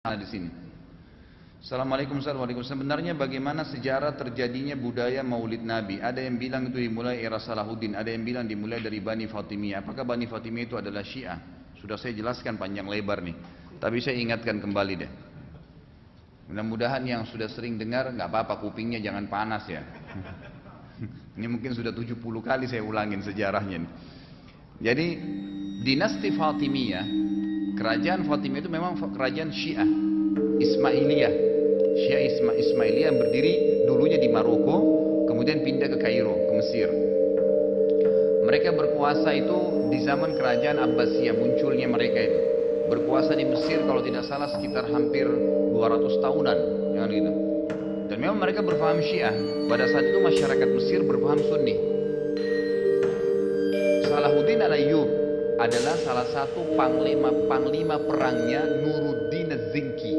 di sini. Assalamualaikum warahmatullahi wabarakatuh. Sebenarnya bagaimana sejarah terjadinya budaya Maulid Nabi? Ada yang bilang itu dimulai era Salahuddin, ada yang bilang dimulai dari Bani Fatimiyah. Apakah Bani Fatimiyah itu adalah Syiah? Sudah saya jelaskan panjang lebar nih. Tapi saya ingatkan kembali deh. Mudah-mudahan yang sudah sering dengar nggak apa-apa, kupingnya jangan panas ya. Ini mungkin sudah 70 kali saya ulangin sejarahnya nih. Jadi dinasti Fatimiyah, kerajaan Fatimiyah itu memang kerajaan Syiah Ismailiyah. Syiah Ismailiyah yang berdiri dulunya di Maroko, kemudian pindah ke Kairo, ke Mesir. Mereka berkuasa itu di zaman kerajaan Abbasiyah, munculnya mereka itu. Berkuasa di Mesir kalau tidak salah sekitar hampir 200 tahunan, jangan gitu. Dan memang mereka berpaham Syiah. Pada saat itu masyarakat Mesir berpaham Sunni. Salahuddin al-Ayyub adalah salah satu panglima perangnya Nuruddin Az-Zinki.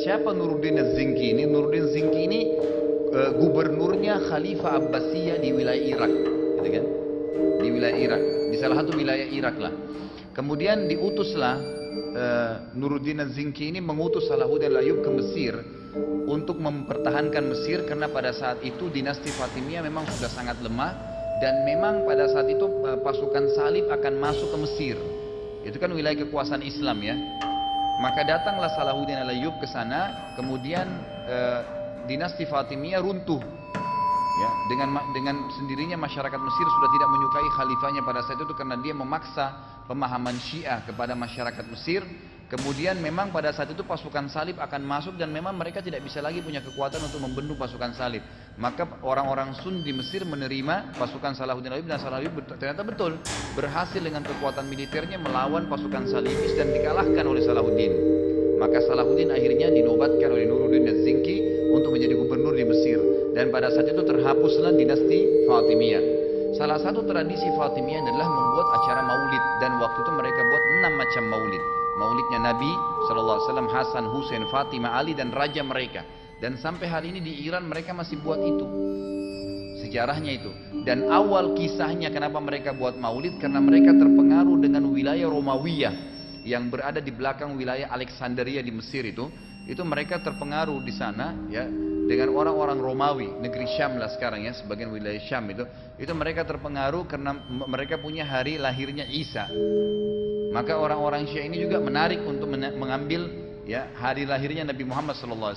Siapa Nuruddin Az-Zinki ini? Nuruddin Az-Zinki ini gubernurnya Khalifah Abbasiyah di wilayah Irak, gitu kan? Di wilayah Irak, di salah satu wilayah Irak lah. Kemudian diutuslah Nuruddin Az-Zinki ini mengutus Salahuddin al-Ayyub ke Mesir untuk mempertahankan Mesir, karena pada saat itu dinasti Fatimiyah memang sudah sangat lemah. Dan memang pada saat itu pasukan salib akan masuk ke Mesir. Itu kan wilayah kekuasaan Islam ya. Maka datanglah Salahuddin al-Ayyub ke sana, kemudian dinasti Fatimiyah runtuh. Ya, dengan sendirinya masyarakat Mesir sudah tidak menyukai khalifahnya pada saat itu karena dia memaksa pemahaman Syiah kepada masyarakat Mesir. Kemudian memang pada saat itu pasukan salib akan masuk dan memang mereka tidak bisa lagi punya kekuatan untuk membendung pasukan salib. Maka orang-orang Sunni di Mesir menerima pasukan Salahuddin al-Ayyub, dan Salahuddin ternyata betul berhasil dengan kekuatan militernya melawan pasukan salibis dan dikalahkan oleh Salahuddin. Maka Salahuddin akhirnya dinobatkan oleh Nuruddin Az-Zinki untuk menjadi gubernur di Mesir, dan pada saat itu terhapuslah dinasti Fatimiyah. Salah satu tradisi Fatimiyah adalah membuat acara maulid, dan waktu itu mereka buat 6 macam maulid. Maulidnya Nabi SAW, Hasan, Husain, Fatimah, Ali, dan raja mereka. Dan sampai hari ini di Iran mereka masih buat itu. Sejarahnya itu. Dan awal kisahnya kenapa mereka buat maulid, karena mereka terpengaruh dengan wilayah Romawiyyah yang berada di belakang wilayah Alexandria di Mesir itu. Itu mereka terpengaruh di sana ya dengan orang-orang Romawi, negeri Syam lah sekarang ya, sebagian wilayah Syam itu mereka terpengaruh karena mereka punya hari lahirnya Isa. Maka orang-orang Syiah ini juga menarik untuk mengambil ya hari lahirnya Nabi Muhammad SAW.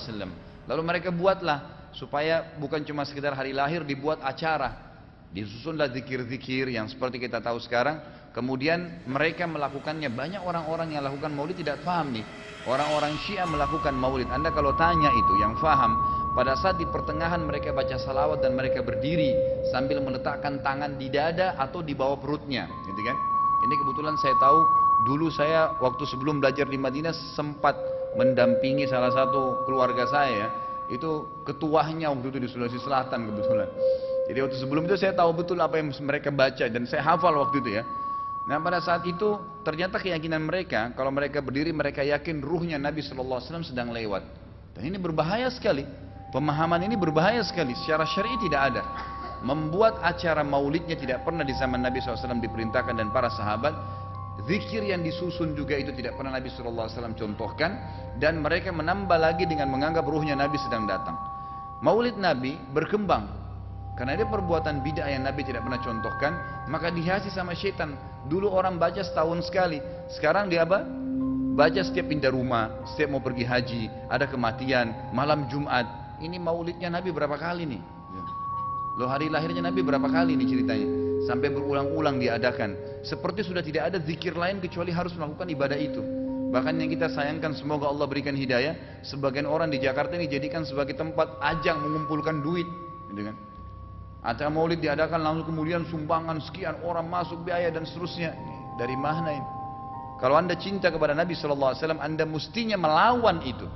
Lalu mereka buatlah supaya bukan cuma sekedar hari lahir, dibuat acara. Disusunlah zikir-zikir yang seperti kita tahu sekarang. Kemudian mereka melakukannya. Banyak orang-orang yang lakukan maulid tidak paham nih. Orang-orang Syiah melakukan maulid. Anda kalau tanya itu yang faham, pada saat di pertengahan mereka baca salawat dan mereka berdiri sambil meletakkan tangan di dada atau di bawah perutnya, gitu kan? Ini kebetulan saya tahu, dulu saya waktu sebelum belajar di Madinah sempat mendampingi salah satu keluarga saya, itu ketuanya waktu itu di Sulawesi Selatan kebetulan. Jadi waktu sebelum itu saya tahu betul apa yang mereka baca dan saya hafal waktu itu ya. Nah pada saat itu ternyata keyakinan mereka, kalau mereka berdiri mereka yakin ruhnya Nabi SAW sedang lewat. Dan ini berbahaya sekali. Pemahaman ini berbahaya sekali. Secara syar'i tidak ada. Membuat acara maulidnya tidak pernah di zaman Nabi SAW diperintahkan dan para sahabat. Zikir yang disusun juga itu tidak pernah Nabi SAW contohkan. Dan mereka menambah lagi dengan menganggap ruhnya Nabi sedang datang. Maulid Nabi berkembang karena ada perbuatan bid'ah yang Nabi tidak pernah contohkan, maka dihiasi sama syaitan. Dulu orang baca setahun sekali, sekarang dia apa? Baca setiap pindah rumah, setiap mau pergi haji, ada kematian, malam Jumat. Ini maulidnya Nabi berapa kali nih? Loh, hari lahirnya Nabi berapa kali nih ceritanya? Sampai berulang-ulang diadakan. Seperti sudah tidak ada zikir lain kecuali harus melakukan ibadah itu. Bahkan yang kita sayangkan, semoga Allah berikan hidayah, sebagian orang di Jakarta ini jadikan sebagai tempat ajang mengumpulkan duit, gitu kan? Acara maulid diadakan langsung kemudian sumbangan sekian orang masuk biaya dan seterusnya. Dari mana ini? Kalau Anda cinta kepada Nabi SAW, Anda mestinya melawan itu,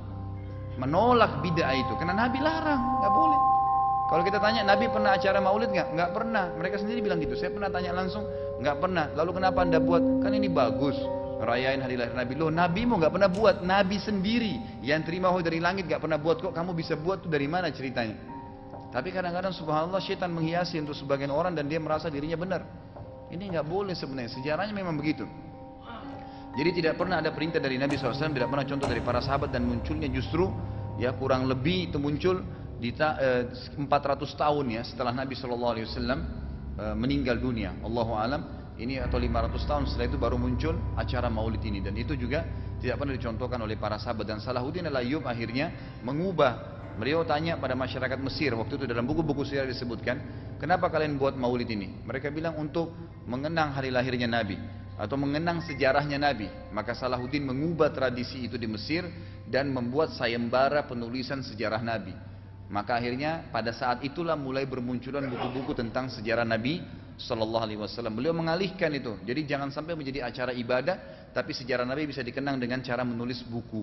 menolak bid'ah itu, karena Nabi larang, nggak boleh. Kalau kita tanya Nabi pernah acara maulid nggak? Nggak pernah. Mereka sendiri bilang gitu. Saya pernah tanya langsung, nggak pernah. Lalu kenapa Anda buat? Kan ini bagus, rayain hari lahir Nabi. Loh, Nabi mau nggak pernah buat. Nabi sendiri yang terima wahyu dari langit nggak pernah buat, kok kamu bisa buat? Tuh dari mana ceritanya? Tapi kadang-kadang subhanallah syaitan menghiasi untuk sebagian orang dan dia merasa dirinya benar. Ini nggak boleh sebenarnya. Sejarahnya memang begitu. Jadi tidak pernah ada perintah dari Nabi SAW, tidak pernah contoh dari para sahabat, dan munculnya justru ya kurang lebih itu muncul di 400 tahun ya setelah Nabi SAW meninggal dunia. Allahu alam, ini atau 500 tahun setelah itu baru muncul acara Maulid ini, dan itu juga tidak pernah dicontohkan oleh para sahabat. Dan Salahuddin Al-Ayyub akhirnya mengubah. Beliau tanya pada masyarakat Mesir waktu itu, dalam buku-buku sejarah disebutkan, kenapa kalian buat Maulid ini? Mereka bilang untuk mengenang hari lahirnya Nabi atau mengenang sejarahnya Nabi. Maka Salahuddin mengubah tradisi itu di Mesir dan membuat sayembara penulisan sejarah Nabi. Maka akhirnya pada saat itulah mulai bermunculan buku-buku tentang sejarah Nabi Sallallahu Alaihi Wasallam. Beliau mengalihkan itu. Jadi jangan sampai menjadi acara ibadah, tapi sejarah Nabi bisa dikenang dengan cara menulis buku.